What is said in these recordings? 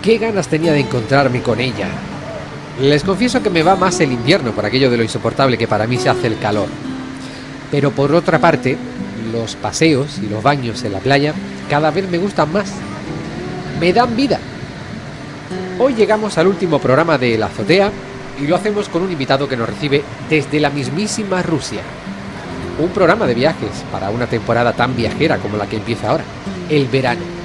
qué ganas tenía de encontrarme con ella. Les confieso que me va más el invierno por aquello de lo insoportable que para mí se hace el calor. Pero por otra parte, los paseos y los baños en la playa cada vez me gustan más. Me dan vida. Hoy llegamos al último programa de La Azotea y lo hacemos con un invitado que nos recibe desde la mismísima Rusia. Un programa de viajes para una temporada tan viajera como la que empieza ahora, el verano.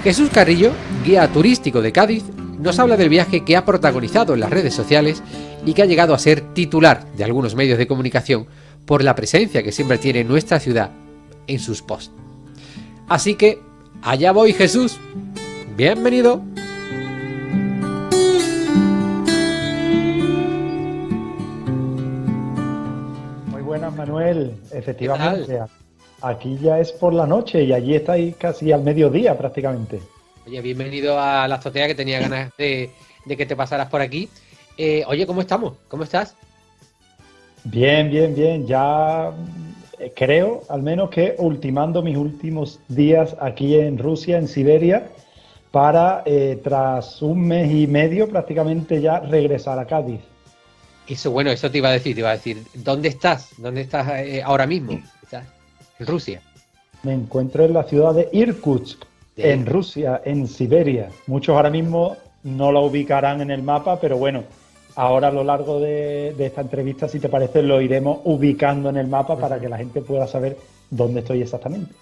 Jesús Carrillo, guía turístico de Cádiz, nos habla del viaje que ha protagonizado en las redes sociales y que ha llegado a ser titular de algunos medios de comunicación por la presencia que siempre tiene nuestra ciudad en sus posts. Así que, allá voy, Jesús. Bienvenido. Muy buenas, Manuel. Efectivamente, aquí ya es por la noche y allí estáis casi al mediodía prácticamente. Oye, bienvenido a La Azotea, que tenía ganas de que te pasaras por aquí. Oye, ¿cómo estamos? ¿Cómo estás? Bien, bien, bien. Ya creo, al menos que ultimando mis últimos días aquí en Rusia, en Siberia, para tras un mes y medio prácticamente ya regresar a Cádiz. Eso, bueno, eso te iba a decir, ¿dónde estás? ¿Dónde estás ahora mismo? ¿Estás en Rusia? Me encuentro en la ciudad de Irkutsk, De en Rusia, en Siberia. Muchos ahora mismo no la ubicarán en el mapa, pero bueno, ahora a lo largo de esta entrevista, si te parece, lo iremos ubicando en el mapa para que la gente pueda saber dónde estoy exactamente.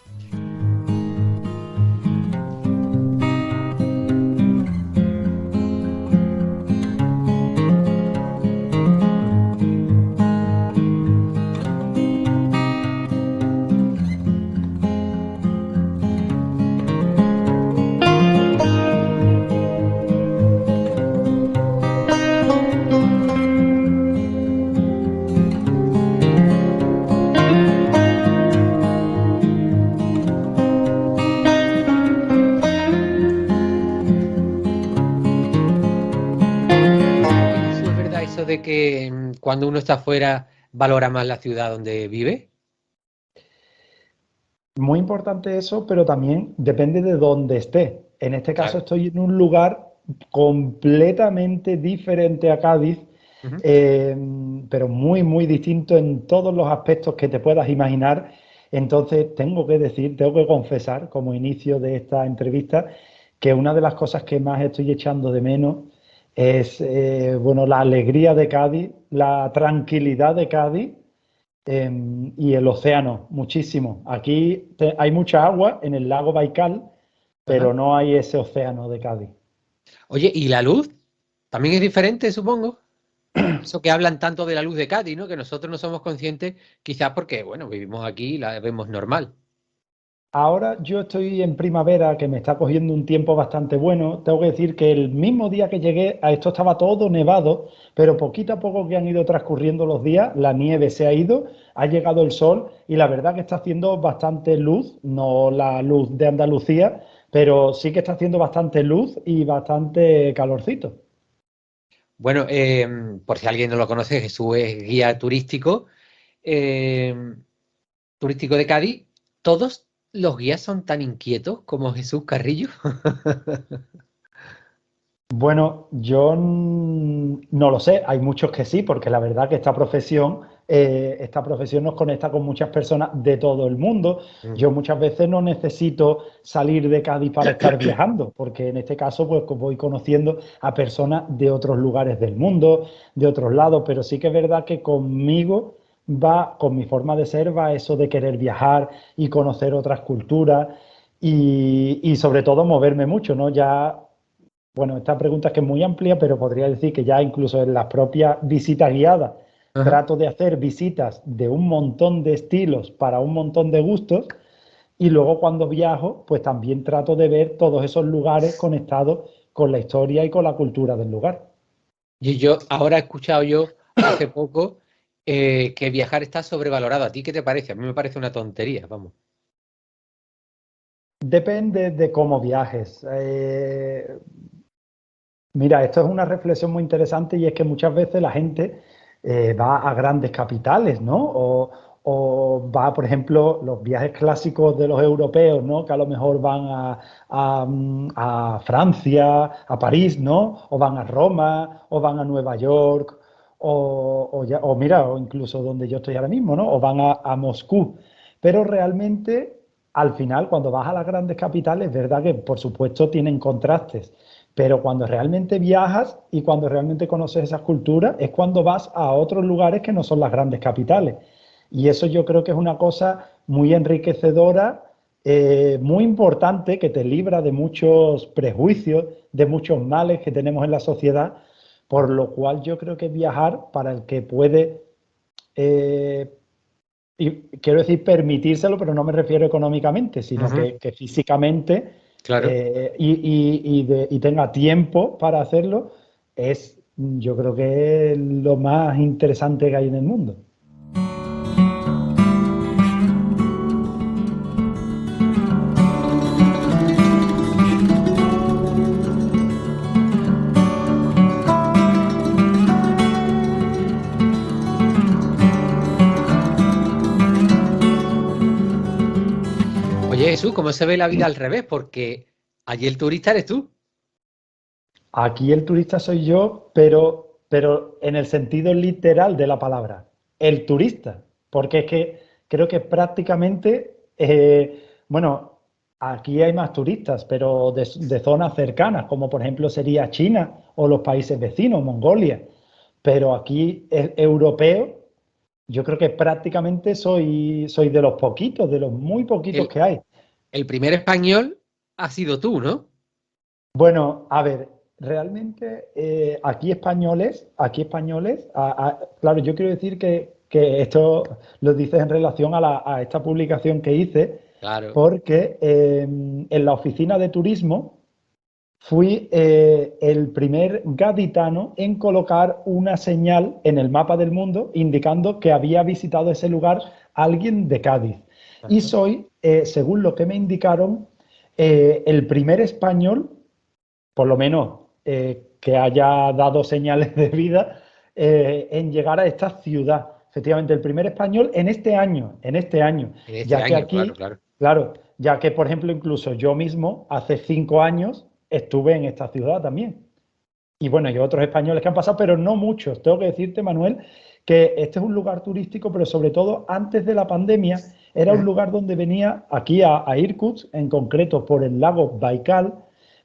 ¿Eso es verdad, eso de que cuando uno está afuera valora más la ciudad donde vive? Muy importante eso, pero también depende de dónde esté. En este caso Claro. estoy en un lugar completamente diferente a Cádiz, Ujú. eh, pero muy, muy distinto en todos los aspectos que te puedas imaginar. Entonces, tengo que decir, tengo que confesar, como inicio de esta entrevista, que una de las cosas que más estoy echando de menos es, bueno, la alegría de Cádiz, la tranquilidad de Cádiz y el océano, muchísimo. Aquí hay mucha agua en el lago Baikal, Ajá. pero no hay ese océano de Cádiz. Oye, ¿y la luz? También es diferente, supongo. Eso que hablan tanto de la luz de Cádiz, ¿no? Que nosotros no somos conscientes, quizás porque, bueno, vivimos aquí y la vemos normal. Ahora yo estoy en primavera, que me está cogiendo un tiempo bastante bueno. Tengo que decir que el mismo día que llegué, a esto estaba todo nevado, pero poquito a poco que han ido transcurriendo los días, la nieve se ha ido, ha llegado el sol y la verdad que está haciendo bastante luz, no la luz de Andalucía, pero sí que está haciendo bastante luz y bastante calorcito. Bueno, por si alguien no lo conoce, Jesús es guía eh, turístico de Cádiz. ¿Todos los guías son tan inquietos como Jesús Carrillo? Bueno, yo no lo sé, hay muchos que sí, porque la verdad que esta profesión nos conecta con muchas personas de todo el mundo. Yo Ujú. muchas veces no necesito salir de Cádiz para estar viajando, porque en este caso pues voy conociendo a personas de otros lugares del mundo, de otros lados, pero sí que es verdad que conmigo va, con mi forma de ser, va eso de querer viajar y conocer otras culturas y sobre todo moverme mucho, ¿no? Ya bueno, esta pregunta es que es muy amplia, pero podría decir que ya incluso en las propias visitas guiadas Ajá. trato de hacer visitas de un montón de estilos para un montón de gustos y luego cuando viajo, pues también trato de ver todos esos lugares conectados con la historia y con la cultura del lugar. Y yo ahora he escuchado yo hace poco que viajar está sobrevalorado. ¿A ti qué te parece? A mí me parece una tontería, vamos. Depende de cómo viajes. Mira, esto es una reflexión muy interesante y es que muchas veces la gente va a grandes capitales, ¿no? o va, por ejemplo, los viajes clásicos de los europeos, ¿no? Que a lo mejor van a Francia, a París, ¿no? O van a Roma, o van a Nueva York, o mira, o incluso donde yo estoy ahora mismo, ¿no? O van a Moscú. Pero realmente, al final, cuando vas a las grandes capitales, es verdad que, por supuesto, tienen contrastes. Pero cuando realmente viajas y cuando realmente conoces esas culturas, es cuando vas a otros lugares que no son las grandes capitales. Y eso yo creo que es una cosa muy enriquecedora, muy importante, que te libra de muchos prejuicios, de muchos males que tenemos en la sociedad, por lo cual yo creo que viajar para el que puede, eh, y quiero decir permitírselo, pero no me refiero económicamente, sino Ujú. que físicamente Claro. y tenga tiempo para hacerlo, es yo creo que es lo más interesante que hay en el mundo. Oye, Jesús, ¿cómo se ve la vida al revés? Porque allí el turista eres tú. Aquí el turista soy yo, pero en el sentido literal de la palabra, el turista, porque es que creo que prácticamente, bueno, aquí hay más turistas, pero de zonas cercanas, como por ejemplo sería China o los países vecinos, Mongolia, pero aquí europeo, yo creo que prácticamente soy de los poquitos, de los muy poquitos El, que hay. el primer español ha sido tú, ¿no? Bueno, a ver, realmente aquí españoles, claro, yo quiero decir que esto lo dices en relación a esta publicación que hice, Claro. porque en la oficina de turismo fui el primer gaditano en colocar una señal en el mapa del mundo indicando que había visitado ese lugar alguien de Cádiz. Y Ajá. soy, según lo que me indicaron, el primer español por lo menos que haya dado señales de vida en llegar a esta ciudad. Efectivamente, el primer español en este año, En este ya que año, claro, aquí, claro. claro, ya que por ejemplo incluso yo mismo hace 5 años estuve en esta ciudad también. Y bueno, hay otros españoles que han pasado, pero no muchos. Tengo que decirte, Manuel, que este es un lugar turístico, pero sobre todo antes de la pandemia era un Ujú. lugar donde venía aquí a Irkutsk, en concreto por el lago Baikal,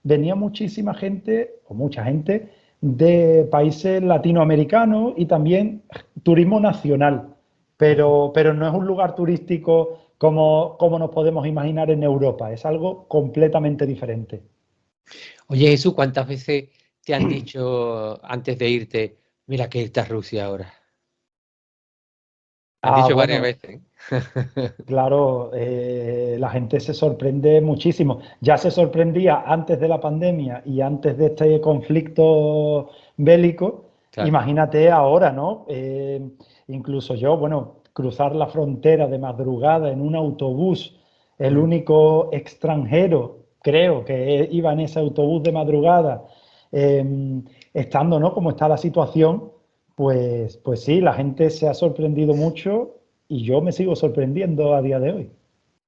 venía muchísima gente, o mucha gente, de países latinoamericanos y también turismo nacional. Pero no es un lugar turístico como nos podemos imaginar en Europa, es algo completamente diferente. Oye, Jesús, ¿cuántas veces te han dicho antes de irte, mira que irte a Rusia ahora? Han Ah, dicho varias bueno, veces. ¿Eh? claro, la gente se sorprende muchísimo. Ya se sorprendía antes de la pandemia y antes de este conflicto bélico. Claro. Imagínate ahora, ¿no? Incluso yo, bueno, cruzar la frontera de madrugada en un autobús, el Mm. único extranjero, creo, que iba en ese autobús de madrugada, estando, ¿no? Como está la situación, pues sí, la gente se ha sorprendido mucho y yo me sigo sorprendiendo a día de hoy.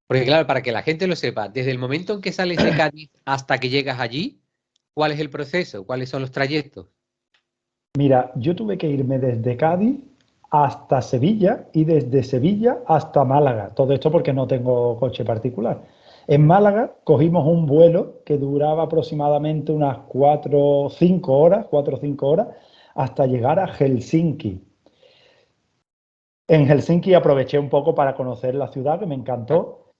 Porque claro, para que la gente lo sepa, desde el momento en que sales de Cádiz hasta que llegas allí, ¿cuál es el proceso? ¿Cuáles son los trayectos? Mira, yo tuve que irme desde Cádiz hasta Sevilla y desde Sevilla hasta Málaga. Todo esto porque no tengo coche particular. En Málaga cogimos un vuelo que duraba aproximadamente unas 4 o 5 horas, hasta llegar a Helsinki. En Helsinki aproveché un poco para conocer la ciudad, que me Claro. encantó.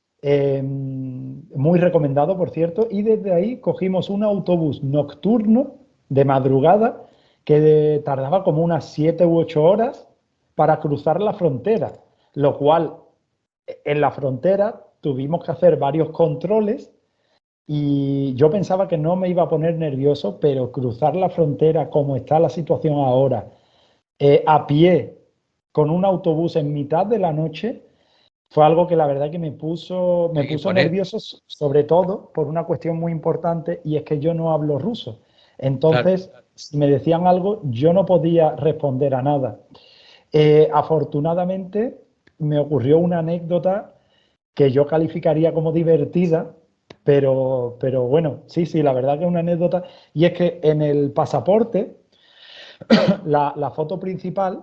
Muy recomendado, por cierto. Y desde ahí cogimos un autobús nocturno de madrugada que tardaba como unas 7 u 8 horas para cruzar la frontera, lo cual en la frontera tuvimos que hacer varios controles y yo pensaba que no me iba a poner nervioso, pero cruzar la frontera como está la situación ahora, a pie, con un autobús en mitad de la noche, fue algo que la verdad que me Hay que puso imponer. nervioso, sobre todo por una cuestión muy importante y es que yo no hablo ruso. Claro. Entonces, si me decían algo, yo no podía responder a nada. Afortunadamente, me ocurrió una anécdota que yo calificaría como divertida, pero bueno, sí, la verdad que es una anécdota. Y es que en el pasaporte, la foto principal,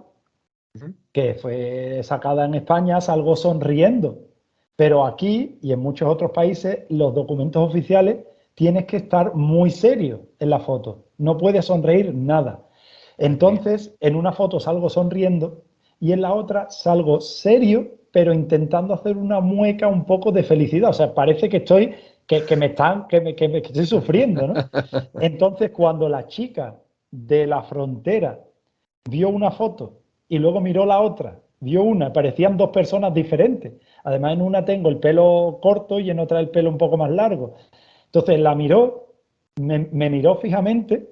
que fue sacada en España, salgo sonriendo. Pero aquí y en muchos otros países, los documentos oficiales tienes que estar muy serio en la foto. No puedes sonreír nada. Entonces, en una foto salgo sonriendo y en la otra salgo serio, pero intentando hacer una mueca un poco de felicidad. O sea, parece que estoy, que estoy sufriendo, ¿no? Entonces, cuando la chica de la frontera vio una foto y luego miró la otra, vio una, parecían dos personas diferentes. Además, en una tengo el pelo corto y en otra el pelo un poco más largo. Entonces la miró, me miró fijamente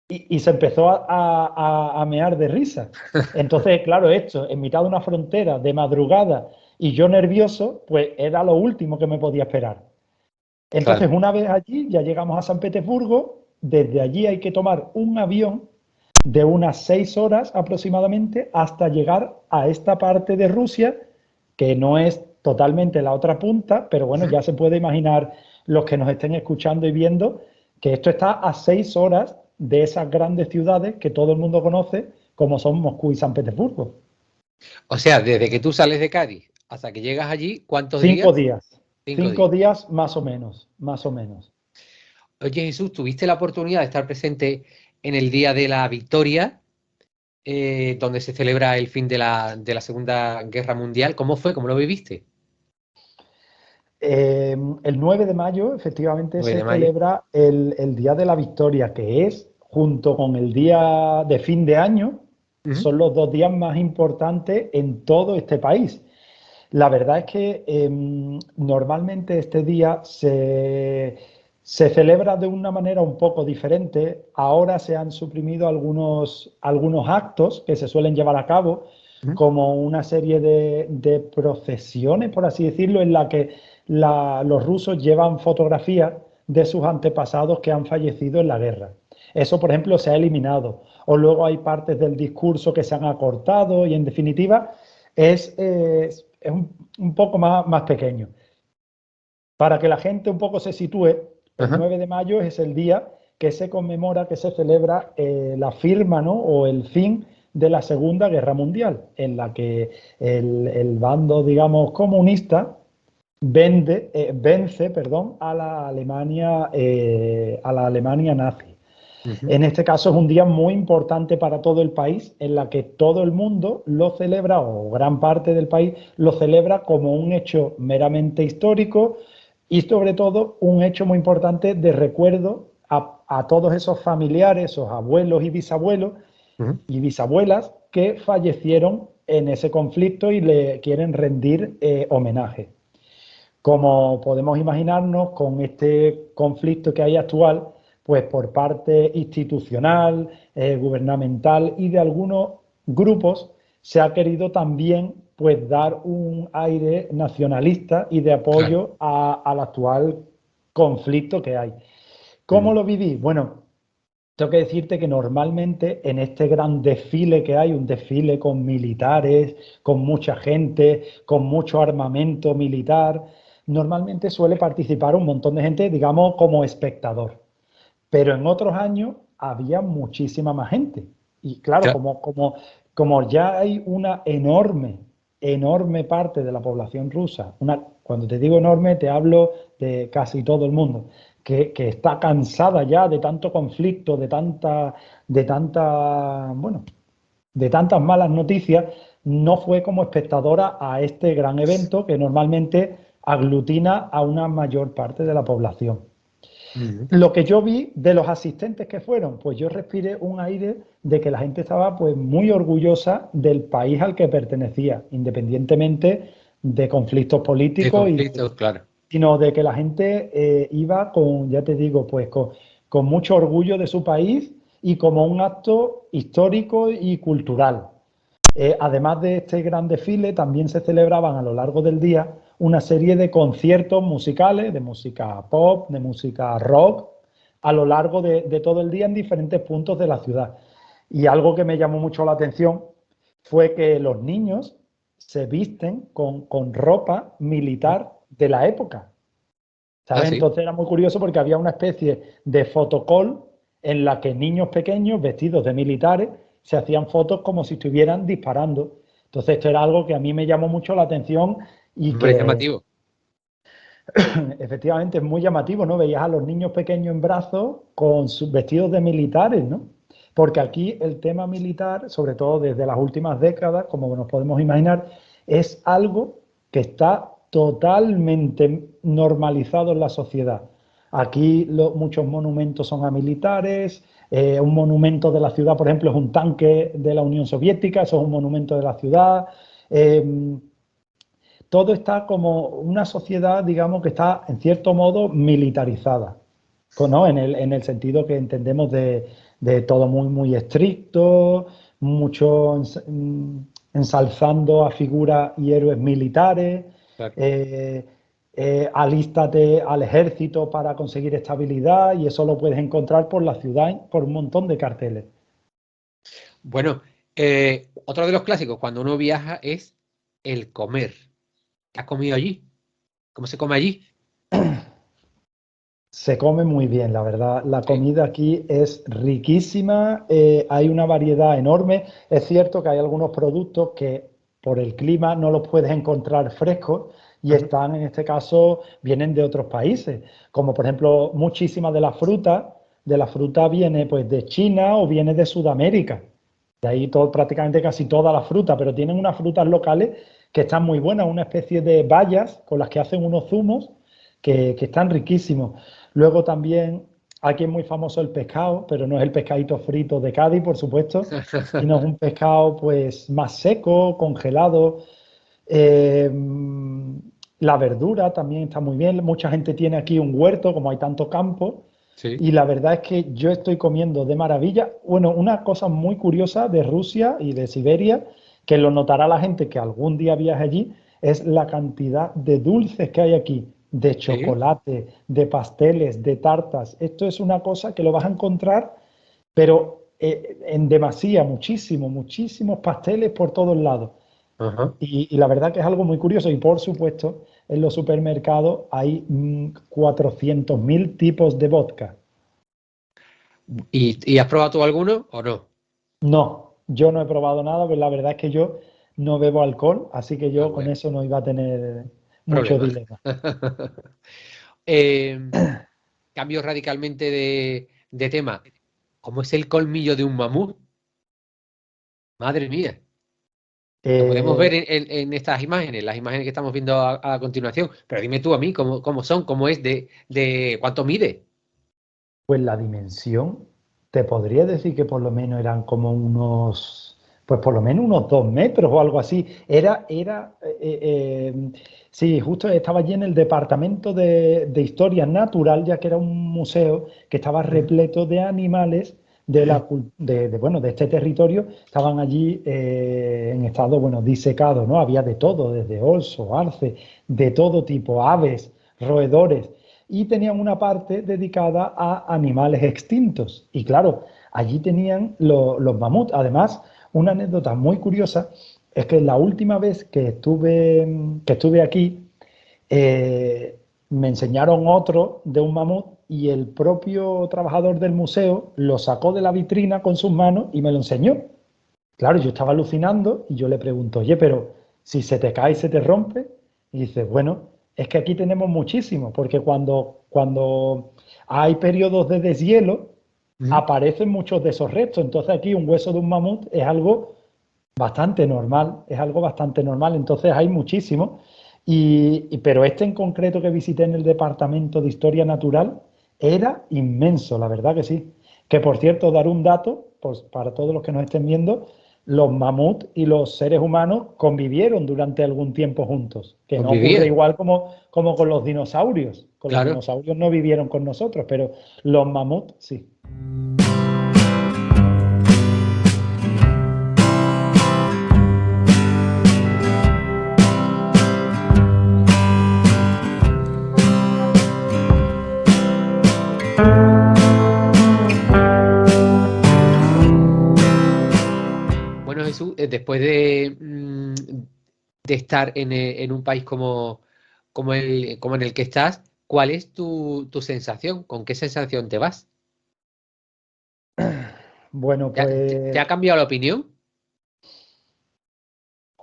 y se empezó a mear de risa. Entonces, claro, esto, en mitad de una frontera, de madrugada, y yo nervioso, pues era lo último que me podía esperar. Entonces, Claro. una vez allí, ya llegamos a San Petersburgo, desde allí hay que tomar un avión de unas 6 horas aproximadamente hasta llegar a esta parte de Rusia, que no es totalmente la otra punta, pero bueno, ya se puede imaginar los que nos estén escuchando y viendo que esto está a 6 horas de esas grandes ciudades que todo el mundo conoce, como son Moscú y San Petersburgo. O sea, desde que tú sales de Cádiz hasta que llegas allí, ¿cuántos Cinco días? días, 5 días. 5 días más o menos, más o menos. Oye, Jesús, ¿tuviste la oportunidad de estar presente en el Día de la Victoria, donde se celebra el fin de la Segunda Guerra Mundial? ¿Cómo fue? ¿Cómo lo viviste? El 9 de mayo, efectivamente, 9 se de mayo. celebra el Día de la Victoria, que es, junto con el día de fin de año, Ujú. son los 2 días más importantes en todo este país. La verdad es que normalmente este día se celebra de una manera un poco diferente. Ahora se han suprimido algunos actos que se suelen llevar a cabo, Ujú. como una serie de procesiones, por así decirlo, en la que los rusos llevan fotografías de sus antepasados que han fallecido en la guerra. Eso, por ejemplo, se ha eliminado. O luego hay partes del discurso que se han acortado y, en definitiva, es un poco más pequeño. Para que la gente un poco se sitúe, el Ajá. 9 de mayo es el día que se conmemora, que se celebra la firma, ¿no? O el fin de la Segunda Guerra Mundial, en la que el bando, digamos, comunista vence, perdón, a la Alemania nazi. Ujú. En este caso es un día muy importante para todo el país, en la que todo el mundo lo celebra, o gran parte del país lo celebra como un hecho meramente histórico y sobre todo un hecho muy importante de recuerdo a todos esos familiares, esos abuelos Ujú. y bisabuelas que fallecieron en ese conflicto y le quieren rendir homenaje. Como podemos imaginarnos, con este conflicto que hay actual, pues por parte institucional, gubernamental y de algunos grupos, se ha querido también pues dar un aire nacionalista y de Claro. apoyo al actual conflicto que hay. ¿Cómo Ujú. lo viví? Bueno, tengo que decirte que normalmente en este gran desfile que hay, un desfile con militares, con mucha gente, con mucho armamento militar, normalmente suele participar un montón de gente, digamos, como espectador. Pero en otros años había muchísima más gente. Y claro, Claro. como ya hay una enorme parte de la población rusa, cuando te digo enorme, te hablo de casi todo el mundo, que está cansada ya de tanto conflicto, bueno, de tantas malas noticias, no fue como espectadora a este gran evento que normalmente aglutina a una mayor parte de la población. Ujú. Lo que yo vi de los asistentes que fueron, pues yo respiré un aire de que la gente estaba pues muy orgullosa del país al que pertenecía, independientemente de conflictos De políticos, conflictos, claro. sino de que la gente iba con, ya te digo, pues con mucho orgullo de su país y como un acto histórico y cultural. Además de este gran desfile, también se celebraban a lo largo del día una serie de conciertos musicales, de música pop, de música rock, a lo largo de todo el día en diferentes puntos de la ciudad. Y algo que me llamó mucho la atención fue que los niños se visten con ropa militar de la época. ¿Sabes? Sí. Entonces era muy curioso porque había una especie de fotocall en la que niños pequeños vestidos de militares se hacían fotos como si estuvieran disparando. Entonces esto era algo que a mí me llamó mucho la atención y Hombre, es que llamativo. efectivamente es muy llamativo, ¿no? Veías a los niños pequeños en brazos con sus vestidos de militares, ¿no? Porque aquí el tema militar, sobre todo desde las últimas décadas, como nos podemos imaginar, es algo que está totalmente normalizado en la sociedad. Aquí muchos monumentos son a militares, un monumento de la ciudad, por ejemplo, es un tanque de la Unión Soviética, eso es un monumento de la ciudad. Eh, Todo está como una sociedad, digamos, que está en cierto modo militarizada, ¿no? En el sentido que entendemos de todo muy, muy estricto, mucho ensalzando a figuras y héroes militares, Claro. eh, alístate al ejército para conseguir estabilidad y eso lo puedes encontrar por la ciudad, por un montón de carteles. Bueno, otro de los clásicos cuando uno viaja es el comer. ¿Qué has comido allí? ¿Cómo se come allí? Se come muy bien, la verdad. La Sí. comida aquí es riquísima, hay una variedad enorme. Es cierto que hay algunos productos que por el clima no los puedes encontrar frescos y Ujú. están, en este caso, vienen de otros países. Como por ejemplo, muchísima de la fruta viene pues de China o viene de Sudamérica. De ahí todo, prácticamente casi toda la fruta, pero tienen unas frutas locales que están muy buenas, una especie de bayas con las que hacen unos zumos que están riquísimos. Luego también aquí es muy famoso el pescado, pero no es el pescadito frito de Cádiz, por supuesto, sino es un pescado pues más seco, congelado. Eh, la verdura también está muy bien. Mucha gente tiene aquí un huerto, como hay tanto campo, Sí. y la verdad es que yo estoy comiendo de maravilla. Bueno, una cosa muy curiosa de Rusia y de Siberia, que lo notará la gente que algún día viaje allí, es la cantidad de dulces que hay aquí, de Sí. chocolate, de pasteles, de tartas. Esto es una cosa que lo vas a encontrar, pero en demasía, muchísimo, muchísimos pasteles por todos lados. Ajá. Y la verdad que es algo muy curioso y por supuesto en los supermercados hay 400.000 tipos de vodka. ¿Y has probado tú alguno o no? No, yo no he probado nada, pero la verdad es que yo no bebo alcohol, así que Ah, yo con bueno, eso no iba a tener mucho problema. dilema. Eh, Cambio radicalmente de tema. ¿Cómo es el colmillo de un mamut? Madre mía. Lo podemos ver Eh, en estas imágenes, las imágenes que estamos viendo a continuación. Pero dime tú a mí cómo son, cómo es de cuánto mide. Pues la dimensión, te podría decir que por lo menos eran como unos, pues por lo menos unos 2 metros o algo así. Sí, justo estaba allí en el departamento de historia natural, ya que era un museo que estaba Ujú. repleto de animales bueno, de este territorio. Estaban allí en estado, bueno, disecados, ¿no? Había de todo, desde oso, arce, de todo tipo, aves, roedores y tenían una parte dedicada a animales extintos. Y claro, allí tenían los mamuts. Además, una anécdota muy curiosa es que la última vez que estuve aquí, me enseñaron otro de un mamut y el propio trabajador del museo lo sacó de la vitrina con sus manos y me lo enseñó. Claro, yo estaba alucinando y yo le pregunto, oye, pero si se te cae, se te rompe. Y dice, bueno, es que aquí tenemos muchísimo, porque cuando hay periodos de deshielo, Ujú. aparecen muchos de esos restos. Entonces aquí un hueso de un mamut es algo bastante normal, es algo bastante normal. Entonces hay muchísimo. Pero este en concreto que visité en el Departamento de Historia Natural era inmenso, la verdad que sí. Que por cierto, dar un dato, pues para todos los que nos estén viendo, los mamuts y los seres humanos convivieron durante algún tiempo juntos, que no ocurre Convivían, igual como con los dinosaurios. Con los claro. dinosaurios no vivieron con nosotros, pero los mamuts sí. Bueno, Jesús, después de estar en un país como en el que estás, ¿cuál es tu sensación? ¿Con qué sensación te vas? Bueno, ¿Te pues, ha cambiado la opinión?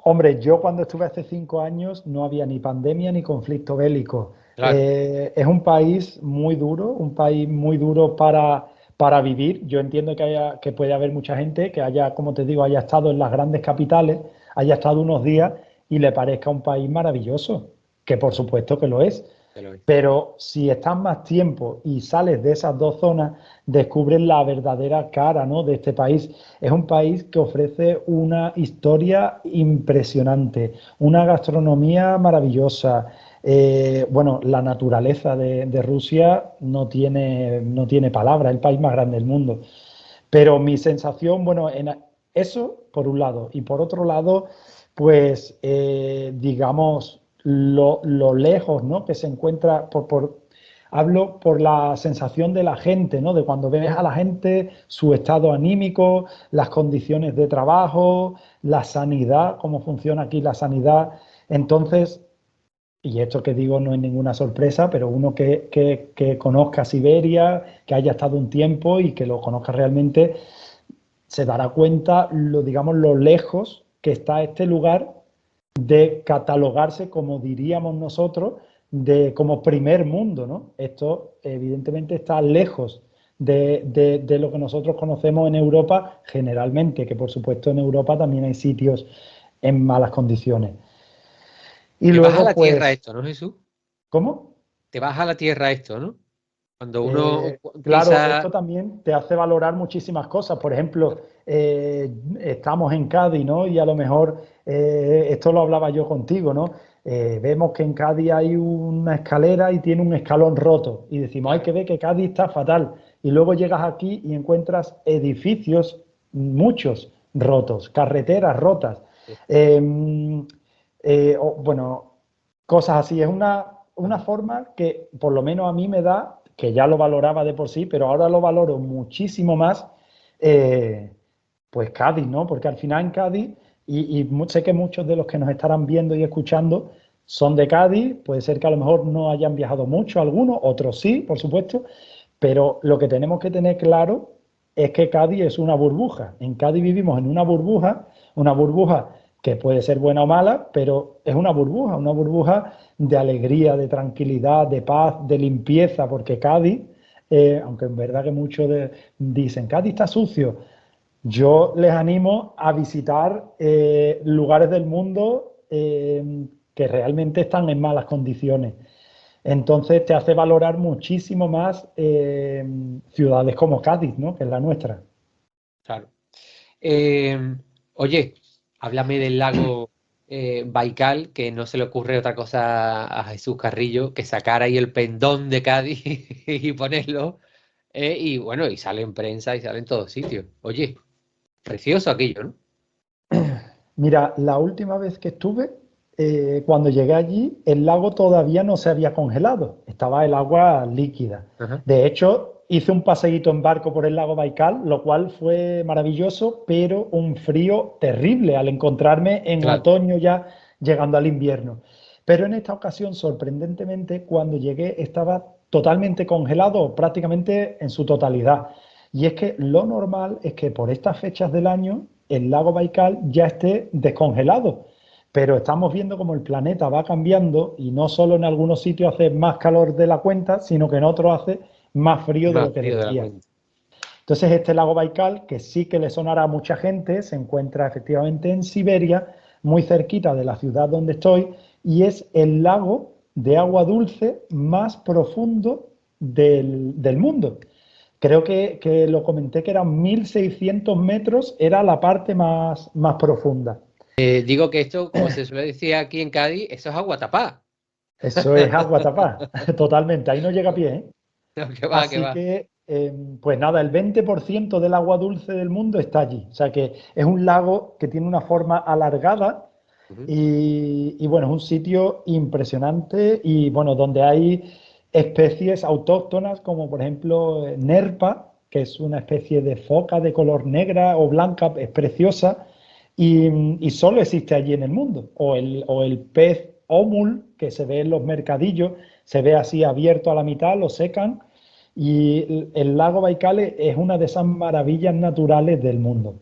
hombre, yo cuando estuve hace 5 años no había ni pandemia ni conflicto bélico. Claro, Es un país muy duro para vivir. Yo entiendo que puede haber mucha gente que haya, como te digo, haya estado en las grandes capitales, haya estado unos días y le parezca un país maravilloso, que por supuesto que lo es. te lo digo. Pero si estás más tiempo y sales de esas dos zonas, descubres la verdadera cara, ¿no?, de este país. Es un país que ofrece una historia impresionante, una gastronomía maravillosa. Bueno, la naturaleza de Rusia no tiene palabra, es el país más grande del mundo. Pero mi sensación, bueno, eso por un lado. Y por otro lado, pues digamos, lo lejos, ¿no?, que se encuentra, hablo por la sensación de la gente, ¿no?, de cuando ves a la gente, su estado anímico, las condiciones de trabajo, la sanidad, cómo funciona aquí la sanidad. Entonces, y esto que digo no es ninguna sorpresa, pero uno que conozca Siberia, que haya estado un tiempo y que lo conozca realmente, se dará cuenta, digamos, lo lejos que está este lugar de catalogarse, como diríamos nosotros, como primer mundo, ¿no? Esto evidentemente está lejos de lo que nosotros conocemos en Europa generalmente, que por supuesto en Europa también hay sitios en malas condiciones. Y Te baja luego, la tierra pues, esto, ¿no, Jesús? ¿cómo? Te baja la tierra esto, ¿no? Cuando uno Claro, pisa... esto también te hace valorar muchísimas cosas. Por ejemplo, estamos en Cádiz, ¿no? Y a lo mejor, esto lo hablaba yo contigo, ¿no? Vemos que en Cádiz hay una escalera y tiene un escalón roto. Y decimos, hay Claro. que ver que Cádiz está fatal. Y luego llegas aquí y encuentras edificios, muchos rotos, carreteras rotas. Sí. Eh, bueno, cosas así. Es una forma que por lo menos a mí me da, que ya lo valoraba de por sí, pero ahora lo valoro muchísimo más, eh, pues Cádiz, ¿no? Porque al final en Cádiz, y sé que muchos de los que nos estarán viendo y escuchando son de Cádiz, puede ser que a lo mejor no hayan viajado mucho algunos, otros sí, por supuesto, pero lo que tenemos que tener claro es que Cádiz es una burbuja. En Cádiz vivimos en una burbuja que puede ser buena o mala, pero es una burbuja de alegría, de tranquilidad, de paz, de limpieza, porque Cádiz, aunque en verdad que muchos dicen, Cádiz está sucio, yo les animo a visitar lugares del mundo que realmente están en malas condiciones. Entonces te hace valorar muchísimo más ciudades como Cádiz, ¿no?, que es la nuestra. Claro. Eh, Oye, háblame del lago Baikal, que no se le ocurre otra cosa a Jesús Carrillo que sacar ahí el pendón de Cádiz y ponerlo. Y bueno, y sale en prensa y sale en todos sitios. Oye, precioso aquello, ¿no? Mira, la última vez que estuve, cuando llegué allí, el lago todavía no se había congelado, estaba el agua líquida. Ajá. De hecho, hice un paseíto en barco por el lago Baikal, lo cual fue maravilloso, pero un frío terrible al encontrarme en Claro. otoño ya llegando al invierno. Pero en esta ocasión, sorprendentemente, cuando llegué estaba totalmente congelado, prácticamente en su totalidad. Y es que lo normal es que por estas fechas del año el lago Baikal ya esté descongelado. Pero estamos viendo cómo el planeta va cambiando y no solo en algunos sitios hace más calor de la cuenta, sino que en otros hace más frío de Más lo que frío de la debería. cuenta. Entonces este lago Baikal, que sí que le sonará a mucha gente, se encuentra efectivamente en Siberia, muy cerquita de la ciudad donde estoy, y es el lago de agua dulce más profundo del mundo. Creo que lo comenté que eran 1.600 metros, era la parte más profunda. Digo que esto, como se suele decir aquí en Cádiz, eso es agua tapada. Eso es agua tapada, totalmente, ahí no llega a pie, ¿eh? No, que va, que Así va. que, pues nada, el 20% del agua dulce del mundo está allí. O sea que es un lago que tiene una forma alargada Ujú. y bueno, es un sitio impresionante y bueno, donde hay especies autóctonas como por ejemplo Nerpa, que es una especie de foca de color negra o blanca, es preciosa. y solo existe allí en el mundo. O el pez ómul que se ve en los mercadillos, se ve así abierto a la mitad, lo secan, y el lago Baikal es una de esas maravillas naturales del mundo.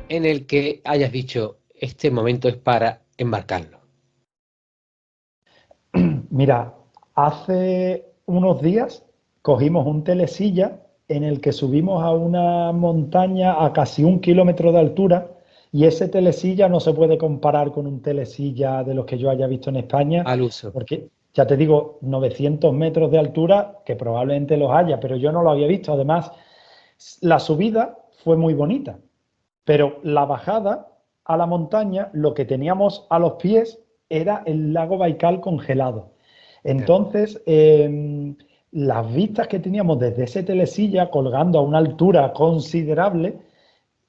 En el que hayas dicho, este momento es para embarcarlo. Mira, hace unos días cogimos un telesilla en el que subimos a una montaña a casi 1 kilómetro de altura, y ese telesilla no se puede comparar con un telesilla de los que yo haya visto en España, Al uso. porque ya te digo, 900 metros de altura, que probablemente los haya, pero yo no lo había visto. Además, la subida fue muy bonita, pero la bajada a la montaña, lo que teníamos a los pies era el lago Baikal congelado. Entonces, las vistas que teníamos desde ese telesilla, colgando a una altura considerable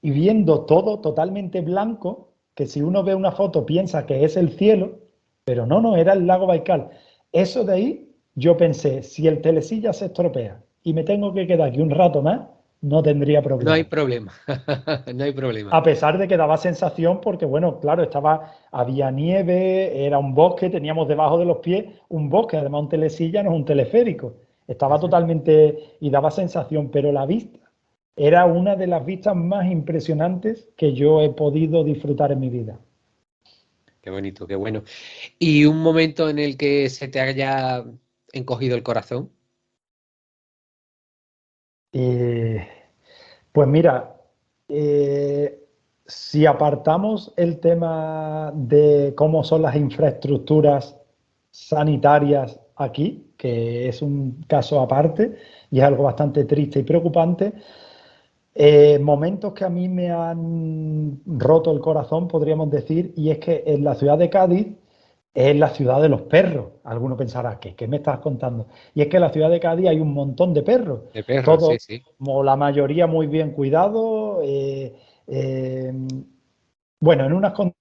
y viendo todo totalmente blanco, que si uno ve una foto piensa que es el cielo, pero no, no, era el lago Baikal. Eso de ahí, yo pensé, si el telesilla se estropea y me tengo que quedar aquí un rato más, no tendría No hay problema. problema. No hay problema. A pesar de que daba sensación, porque bueno, claro, había nieve, era un bosque, teníamos debajo de los pies un bosque, además un telesilla no es un teleférico. Estaba totalmente y daba sensación, pero la vista era una de las vistas más impresionantes que yo he podido disfrutar en mi vida. Qué bonito, qué bueno. ¿Y un momento en el que se te haya encogido el corazón? Eh, Pues mira, si apartamos el tema de cómo son las infraestructuras sanitarias aquí, que es un caso aparte y es algo bastante triste y preocupante, momentos que a mí me han roto el corazón, podríamos decir, y es que en la ciudad de Cádiz es la ciudad de los perros. Alguno pensará, ¿qué me estás contando? Y es que en la ciudad de Cádiz hay un montón de perros, De perro, sí, todos, sí. como la mayoría, muy bien cuidados, eh, bueno, en un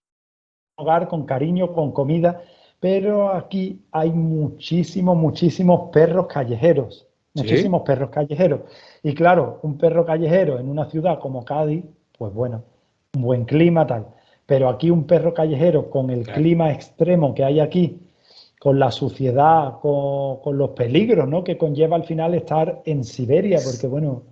hogar con cariño, con comida, pero aquí hay muchísimos perros callejeros, Sí. muchísimos perros callejeros. Y claro, un perro callejero en una ciudad como Cádiz, pues bueno, un buen clima, tal. Pero aquí un perro callejero con el Claro. clima extremo que hay aquí, con la suciedad, con los peligros, ¿no?, que conlleva al final estar en Siberia, porque bueno,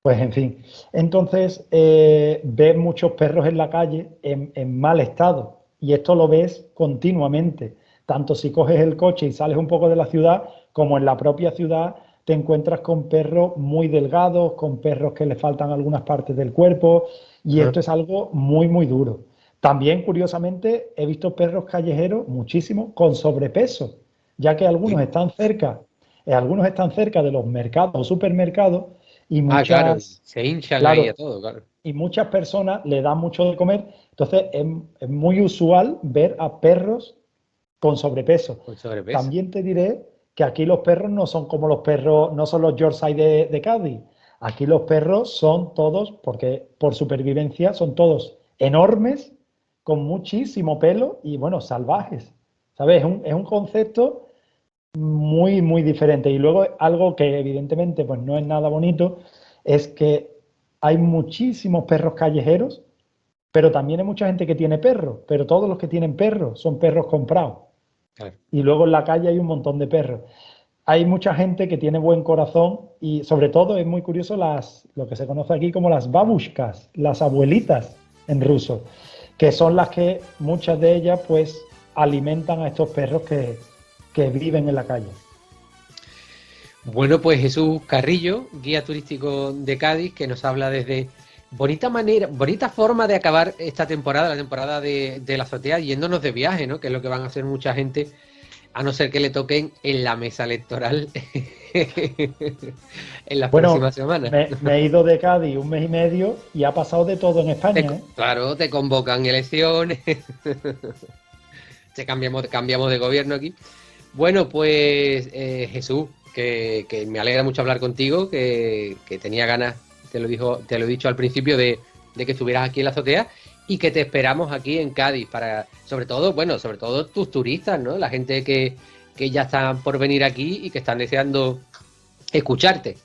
pues en fin. Entonces, ves muchos perros en la calle en mal estado, y esto lo ves continuamente. Tanto si coges el coche y sales un poco de la ciudad, como en la propia ciudad te encuentras con perros muy delgados, con perros que le faltan algunas partes del cuerpo, y Ajá. esto es algo muy duro. También, curiosamente, he visto perros callejeros, muchísimos, con sobrepeso, ya que Uy. algunos están cerca de los mercados o supermercados, y Ah, claro, muchas, se hinchan ahí a claro, todo, claro. y muchas personas le dan mucho de comer. Entonces es muy usual ver a perros con sobrepeso. Con sobrepeso. También te diré que aquí los perros no son como los perros, no son los Yorkshire de Cádiz. Aquí los perros son todos, porque por supervivencia, son todos enormes, con muchísimo pelo y bueno, salvajes. ¿Sabes? Es un concepto muy diferente. Y luego algo que evidentemente pues no es nada bonito es que hay muchísimos perros callejeros, pero también hay mucha gente que tiene perros, pero todos los que tienen perros son perros comprados. Claro. Y luego en la calle hay un montón de perros. Hay mucha gente que tiene buen corazón, y sobre todo es muy curioso lo que se conoce aquí como las babushkas, las abuelitas en ruso, que son las que muchas de ellas pues alimentan a estos perros que viven en la calle. Bueno, pues Jesús Carrillo, guía turístico de Cádiz, que nos habla desde bonita manera, bonita forma de acabar esta temporada, la temporada de la azotea, yéndonos de viaje, ¿no? Que es lo que van a hacer mucha gente, a no ser que le toquen en la mesa electoral en las Bueno, próximas semanas. me he ido de Cádiz un mes y medio y ha pasado de todo en España, ¿eh? Claro, te convocan elecciones, cambiamos de gobierno aquí. Bueno, pues Jesús, que me alegra mucho hablar contigo, que tenía ganas, te lo he dicho al principio, de de que estuvieras aquí en la azotea y que te esperamos aquí en Cádiz para, sobre todo tus turistas, ¿no? La gente que ya están por venir aquí y que están deseando escucharte.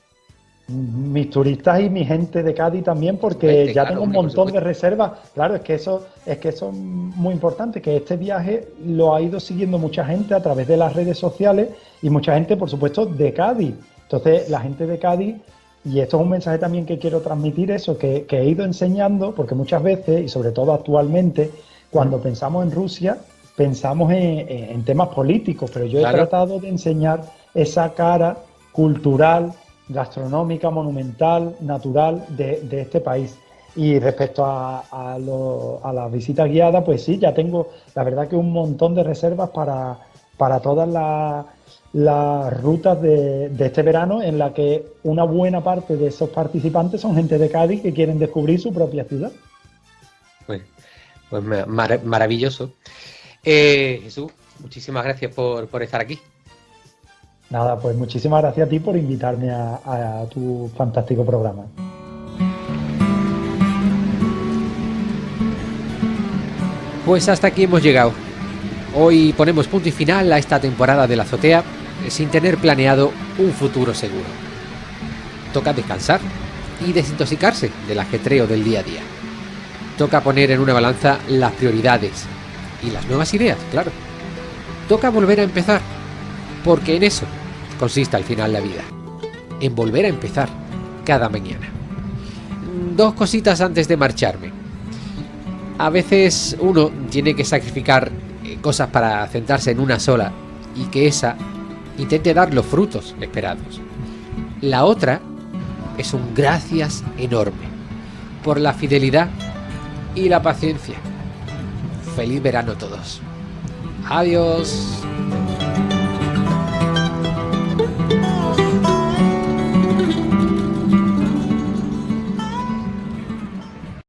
Mis turistas y mi gente de Cádiz también, porque ya tengo un montón de reservas. Claro, es que eso es muy importante, que este viaje lo ha ido siguiendo mucha gente a través de las redes sociales y mucha gente, por supuesto, de Cádiz. Entonces, la gente de Cádiz, y esto es un mensaje también que quiero transmitir, eso, que he ido enseñando, porque muchas veces, y sobre todo actualmente, cuando pensamos en Rusia, pensamos en temas políticos, pero yo he tratado de enseñar esa cara cultural, gastronómica, monumental, natural de este país. Y respecto a las visitas guiadas, pues sí, ya tengo, la verdad, que un montón de reservas para todas las rutas de este verano, en la que una buena parte de esos participantes son gente de Cádiz que quieren descubrir su propia ciudad. Pues maravilloso. Jesús, muchísimas gracias por estar aquí. Nada, pues muchísimas gracias a ti por invitarme a tu fantástico programa. Pues hasta aquí hemos llegado. Hoy ponemos punto y final a esta temporada de La Azotea sin tener planeado un futuro seguro. Toca descansar y desintoxicarse del ajetreo del día a día. Toca poner en una balanza las prioridades y las nuevas ideas, claro. Toca volver a empezar, porque en eso consiste al final la vida, en volver a empezar cada mañana. Dos cositas antes de marcharme. A veces uno tiene que sacrificar cosas para centrarse en una sola y que esa intente dar los frutos esperados. La otra es un gracias enorme por la fidelidad y la paciencia. Feliz verano a todos. Adiós.